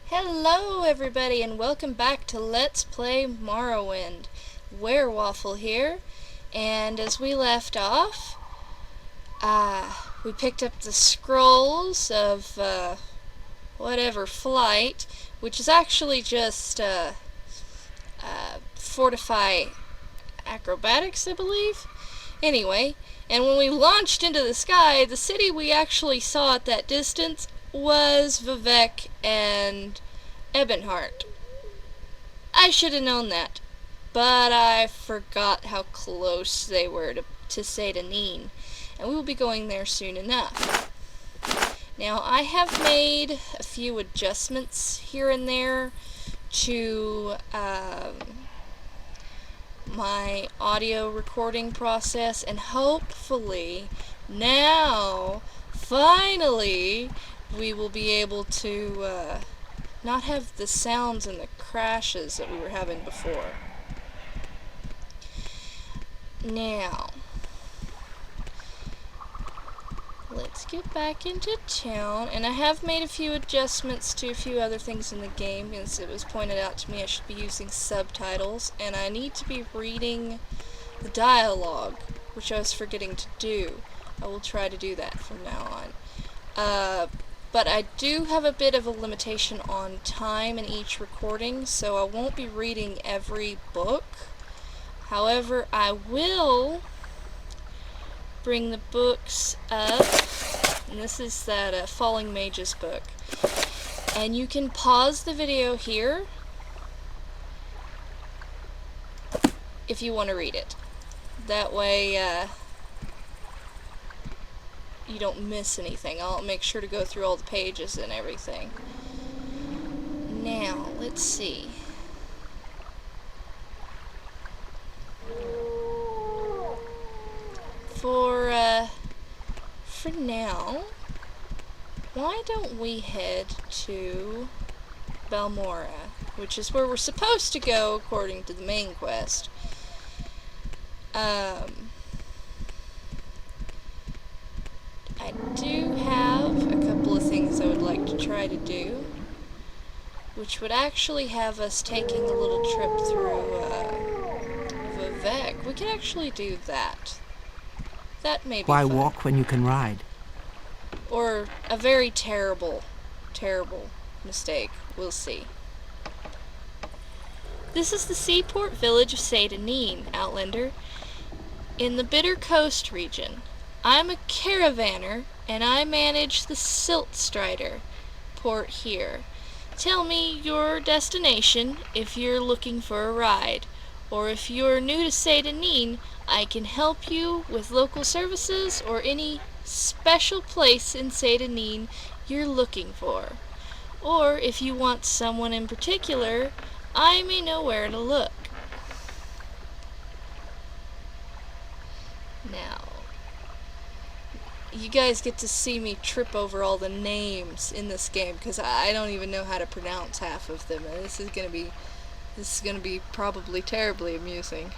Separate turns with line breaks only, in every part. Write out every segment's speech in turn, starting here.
Hello everybody and welcome back to Let's Play Morrowind. Werewaffle here, and as we left off, we picked up the scrolls of whatever flight, which is actually just fortify acrobatics, I believe. Anyway, and when we launched into the sky, the city we actually saw at that distance was Vivek and Ebonheart. I should have known that, but I forgot how close they were to Seyda-Neen, and we will be going there soon enough. Now, I have made a few adjustments here and there to my audio recording process, and hopefully now, finally, we will be able to not have the sounds and the crashes that we were having before. Now, let's get back into town, and I have made a few adjustments to a few other things in the game, as it was pointed out to me I should be using subtitles, and I need to be reading the dialogue, which I was forgetting to do. I will try to do that from now on. But I do have a bit of a limitation on time in each recording, so I won't be reading every book. However, I will bring the books up, and this is that Falling Mages book. And you can pause the video here if you want to read it. That way, you don't miss anything. I'll make sure to go through all the pages and everything. Now, let's see. For now, why don't we head to Balmora, which is where we're supposed to go according to the main quest. I do have a couple of things I would like to try to do, which would actually have us taking a little trip through Vivek. We could actually do that. That may be
Why
fun.
walk when you can ride?
Or a very terrible mistake. We'll see. This is the seaport village of Seyda-Neen, Outlander, in the Bitter Coast region. I'm a caravaner, and I manage the Siltstrider port here. Tell me your destination if you're looking for a ride, or if you're new to Seyda-Neen, I can help you with local services or any special place in Seyda-Neen you're looking for. Or if you want someone in particular, I may know where to look. Now, you guys get to see me trip over all the names in this game, because I don't even know how to pronounce half of them, and this is gonna be probably terribly amusing.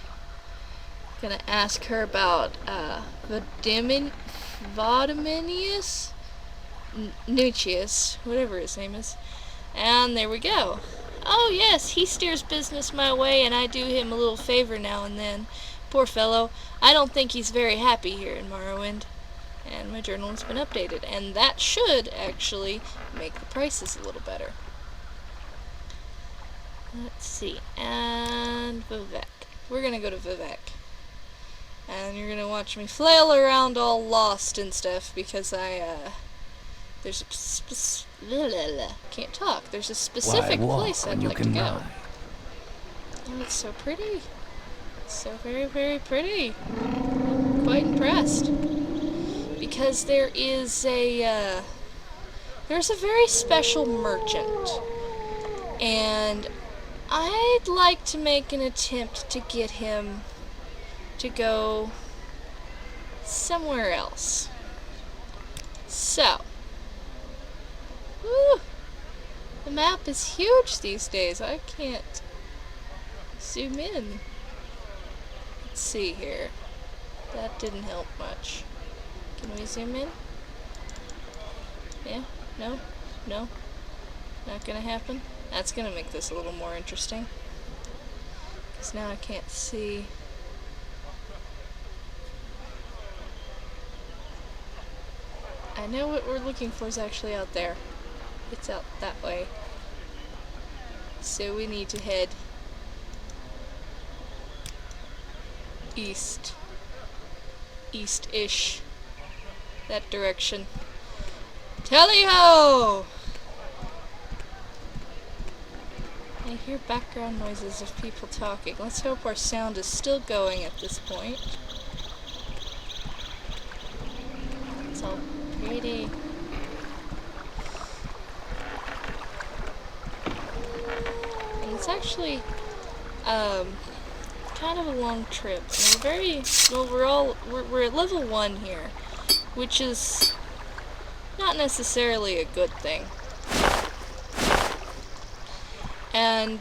Gonna ask her about Vadiminius Nucius, whatever his name is, and there we go. Oh yes, he steers business my way, and I do him a little favor now and then. Poor fellow, I don't think he's very happy here in Morrowind. And my journal has been updated, and that should actually make the prices a little better. Let's see, and Vivek. We're gonna go to Vivek. And you're gonna watch me flail around all lost and stuff, because there's a can't talk. There's a specific place I'd like to go. Oh, it's so pretty. It's so very, very pretty. I'm quite impressed. Because there's a very special merchant, and I'd like to make an attempt to get him to go somewhere else. So, the map is huge these days. I can't zoom in. Let's see here. That didn't help much. Can we zoom in? Yeah? No? No? Not gonna happen? That's gonna make this a little more interesting. Because now I can't see. I know what we're looking for is actually out there. It's out that way. So we need to head east. East-ish. That direction. Tally-ho! I hear background noises of people talking. Let's hope our sound is still going at this point. It's all pretty. And it's actually kind of a long trip. And we're at level 1 here, which is not necessarily a good thing. And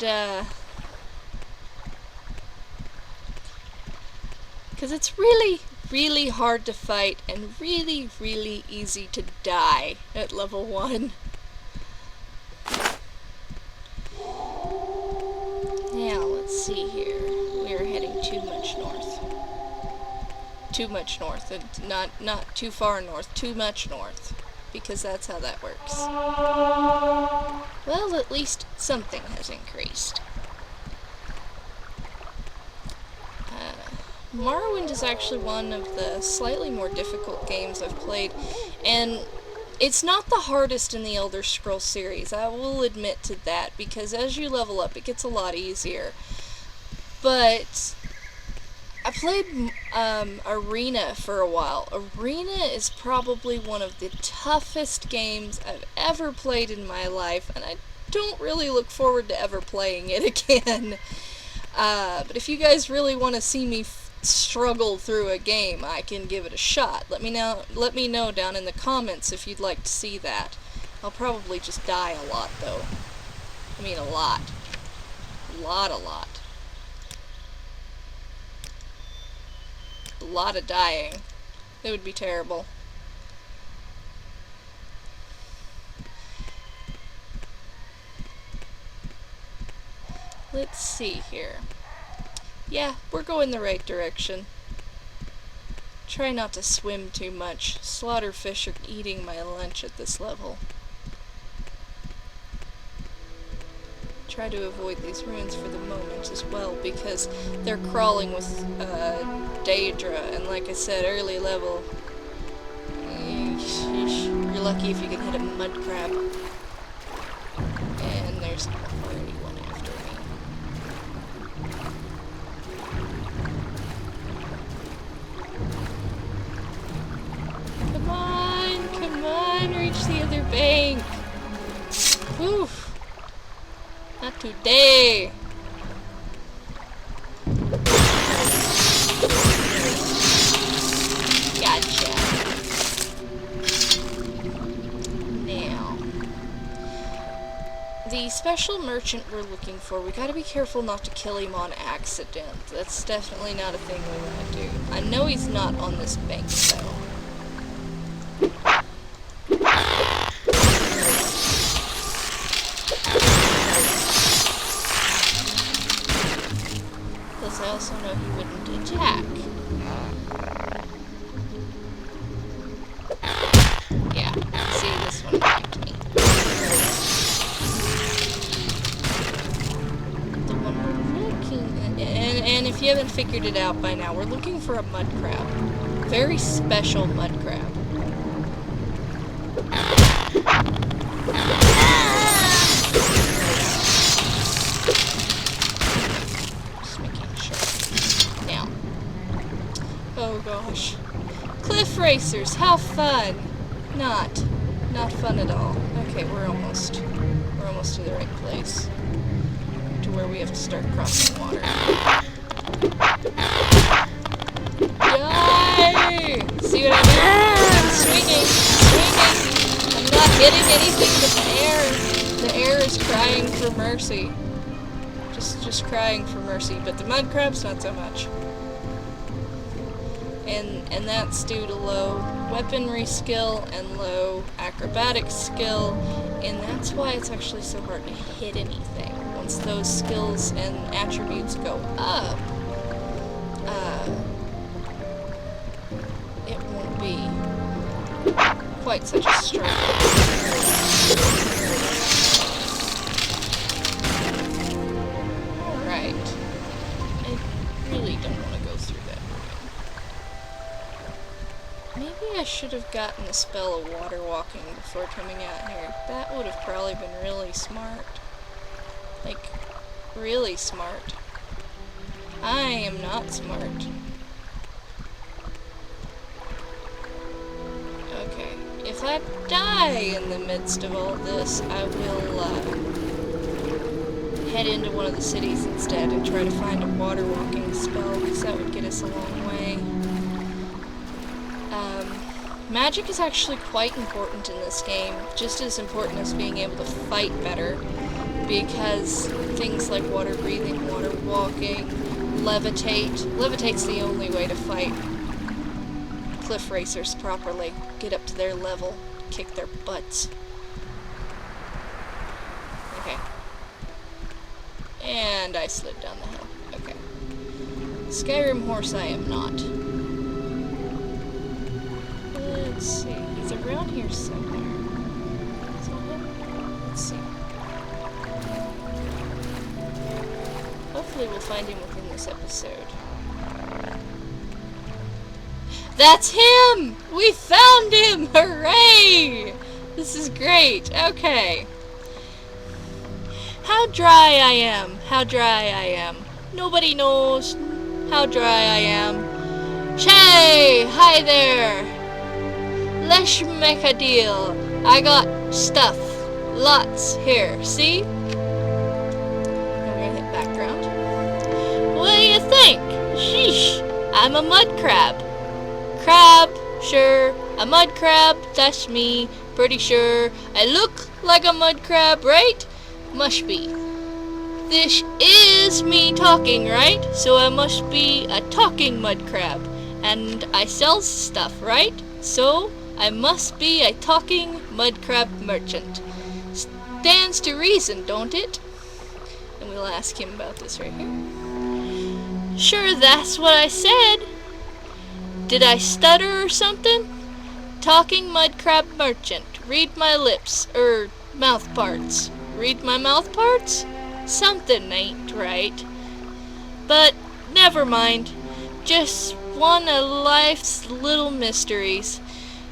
because it's really, really hard to fight and really, really easy to die at level 1. Now, let's see here. We are heading too much north. Too much north. And not too far north. Too much north. Because that's how that works. Well, at least something has increased. Morrowind is actually one of the slightly more difficult games I've played, and it's not the hardest in the Elder Scrolls series, I will admit to that, because as you level up it gets a lot easier. But I played Arena for a while. Arena is probably one of the toughest games I've ever played in my life, and I don't really look forward to ever playing it again. But if you guys really want to see me struggle through a game, I can give it a shot. Let me know down in the comments if you'd like to see that. I'll probably just die a lot, though. I mean, a lot. A lot. A lot of dying. It would be terrible. Let's see here. Yeah, we're going the right direction. Try not to swim too much. Slaughterfish are eating my lunch at this level. Try to avoid these ruins for the moment as well, because they're crawling with Daedra, and like I said, early level, you're lucky if you can hit a Mudcrab. And there's already one after me. Come on, reach the other bank. Whew. Not today. Gotcha. Now, the special merchant we're looking for, we gotta be careful not to kill him on accident. That's definitely not a thing we want to do. I know he's not on this bank, though. I also know he wouldn't attack. Yeah, see, this one attacked me. The one we're looking at, and if you haven't figured it out by now, we're looking for a Mudcrab. Very special Mudcrab. Oh gosh. Cliff racers, how fun! Not fun at all. Okay, we're almost to the right place. To where we have to start crossing water. Yay! See what I mean? I'm swinging. I'm not hitting anything but the air. The air is crying for mercy. Just crying for mercy, but the Mudcrab's not so much. And that's due to low weaponry skill and low acrobatic skill And that's why it's actually so hard to hit anything. Once those skills and attributes go up, it won't be quite such a struggle. Alright. I really don't want to go through that room. Maybe I should have gotten a spell of water walking before coming out here. That would have probably been really smart. Like, really smart. I am not smart. Okay. If I die in the midst of all this, I will head into one of the cities instead and try to find a water walking spell, because that would get us a long way. Magic is actually quite important in this game, just as important as being able to fight better, because things like water breathing, water walking, levitate. Levitate's the only way to fight cliff racers properly. Get up to their level, kick their butts. Okay. And I slid down the hill. Okay. Skyrim horse I am not. Let's see. He's around here somewhere. Is that him? Let's see. Hopefully we'll find him within this episode. That's him! We found him! Hooray! This is great. Okay. How dry I am. How dry I am. Nobody knows how dry I am. Shay! Hi there! Let's make a deal. I got stuff. Lots here. See? I'm gonna hit background. What do you think? Sheesh. I'm a mudcrab. Crab, sure. A mudcrab, that's me. Pretty sure. I look like a mudcrab, right? Must be. This is me talking, right? So I must be a talking mudcrab. And I sell stuff, right? So I must be a talking mudcrab merchant. Stands to reason, don't it? And we'll ask him about this right here. Sure, that's what I said. Did I stutter or something? Talking mudcrab merchant. Read my lips, mouth parts. Read my mouth parts? Something ain't right. But never mind. Just one of life's little mysteries.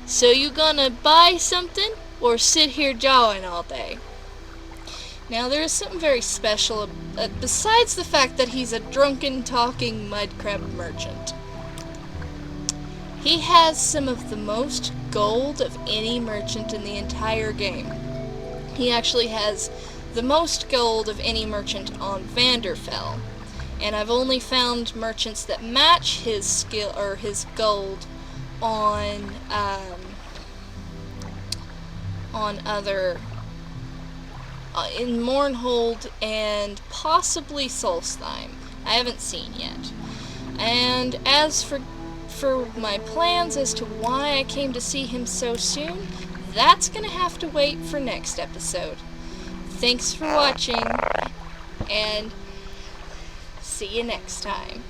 So you gonna buy something or sit here jawing all day? Now there is something very special besides the fact that he's a drunken talking mudcrab merchant. He has some of the most gold of any merchant in the entire game. He actually has the most gold of any merchant on Vanderfell. And I've only found merchants that match his skill or his gold on other in Mournhold and possibly Solstheim. I haven't seen yet. And as for my plans as to why I came to see him so soon, that's gonna have to wait for next episode. Thanks for watching, and see you next time.